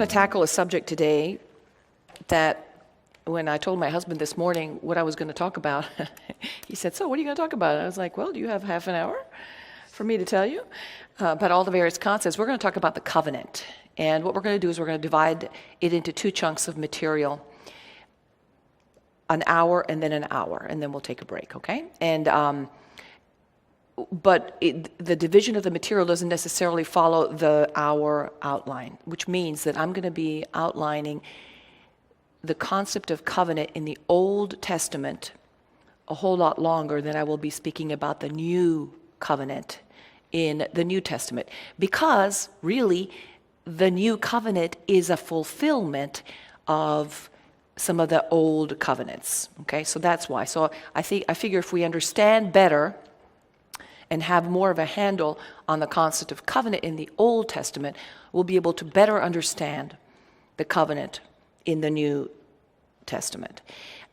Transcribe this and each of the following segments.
to tackle a subject today that when I told my husband this morning what I was going to talk about, he said, "So what are you going to talk about?" I was like, "Well, do you have half an hour for me to tell you about all the various concepts?" We're going to talk about the covenant. And what we're going to do is we're going to divide it into two chunks of material, an hour and then we'll take a break, okay? And the division of the material doesn't necessarily follow the hour outline, which means that I'm going to be outlining the concept of covenant in the Old Testament a whole lot longer than I will be speaking about the new covenant in the New Testament. Because, really, the new covenant is a fulfillment of some of the old covenants. Okay, so that's why. So I figure if we understand better and have more of a handle on the concept of covenant in the Old Testament, we'll be able to better understand the covenant in the New Testament.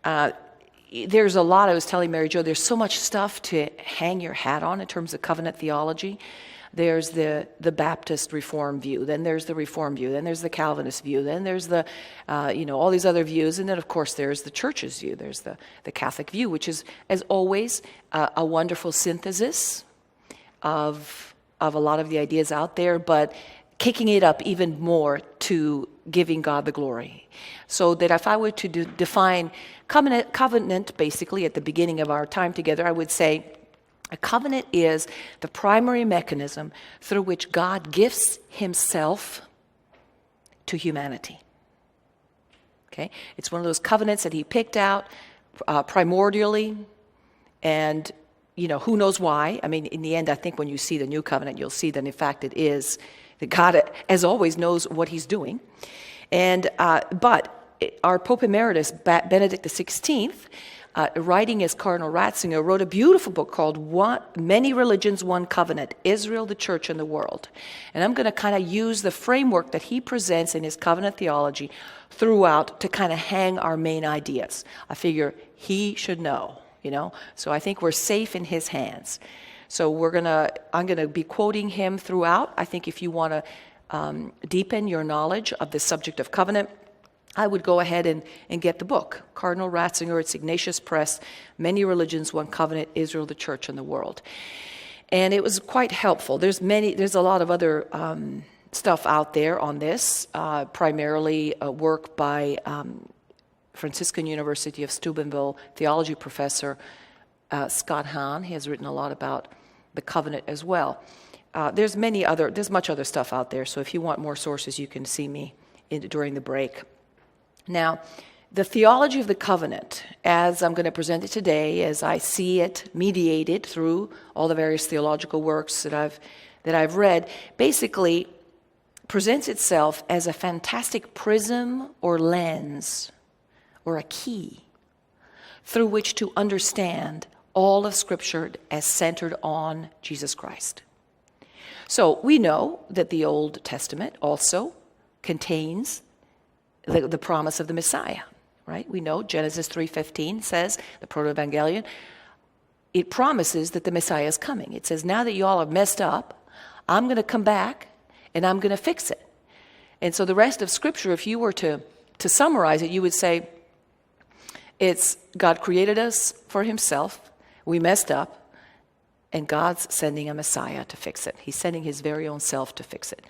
There's a lot, I was telling Mary Jo, there's so much stuff to hang your hat on in terms of covenant theology. There's the Baptist Reform view, then there's the Reform view, then there's the Calvinist view, then there's the, all these other views, and then of course there's the Church's view, there's the Catholic view, which is, as always, a wonderful synthesis of a lot of the ideas out there, but kicking it up even more to giving God the glory. So that if I were to define covenant basically at the beginning of our time together, I would say a covenant is the primary mechanism through which God gifts himself to humanity. Okay? It's one of those covenants that he picked out primordially, and who knows why. I mean, in the end, I think when you see the new covenant, you'll see that in fact it is that God, as always, knows what he's doing. And but our Pope Emeritus, Benedict XVI, writing as Cardinal Ratzinger, wrote a beautiful book called Many Religions, One Covenant, Israel, the Church, and the World. And I'm going to kind of use the framework that he presents in his covenant theology throughout to kind of hang our main ideas. I figure he should know, So I think we're safe in his hands. So I'm going to be quoting him throughout. I think if you want to deepen your knowledge of the subject of covenant, I would go ahead and get the book. Cardinal Ratzinger, it's Ignatius Press, Many Religions, One Covenant, Israel, the Church, and the World. And it was quite helpful. There's a lot of other stuff out there on this, primarily work by Franciscan University of Steubenville theology professor Scott Hahn. He has written a lot about the covenant as well. There's much other stuff out there, so if you want more sources, you can see me during the break. Now, the theology of the covenant, as I'm going to present it today, as I see it mediated through all the various theological works that I've read, basically presents itself as a fantastic prism or lens or a key through which to understand all of Scripture as centered on Jesus Christ. So we know that the Old Testament also contains the promise of the Messiah, right? We know Genesis 3:15 says, the proto-evangelion, it promises that the Messiah is coming. It says, now that you all have messed up, I'm going to come back and I'm going to fix it. And so the rest of Scripture, if you were to summarize it, you would say, it's God created us for himself, we messed up, and God's sending a Messiah to fix it. He's sending his very own self to fix it.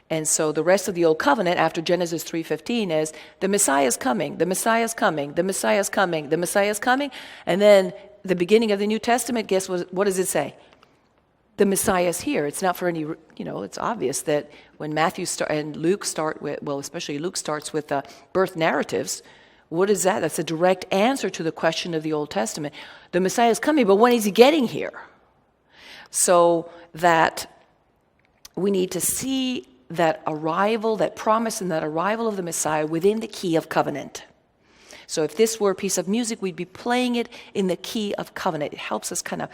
And so the rest of the Old Covenant after Genesis 3:15 is the Messiah is coming, the Messiah is coming, the Messiah is coming, the Messiah is coming. And then the beginning of the New Testament, guess what does it say? The Messiah is here. It's not for any, it's obvious that when Matthew and Luke start with, well, especially Luke starts with birth narratives, what is that? That's a direct answer to the question of the Old Testament. The Messiah is coming, but when is he getting here? So that we need to see that arrival, that promise and that arrival of the Messiah within the key of covenant. So if this were a piece of music, we'd be playing it in the key of covenant. It helps us kind of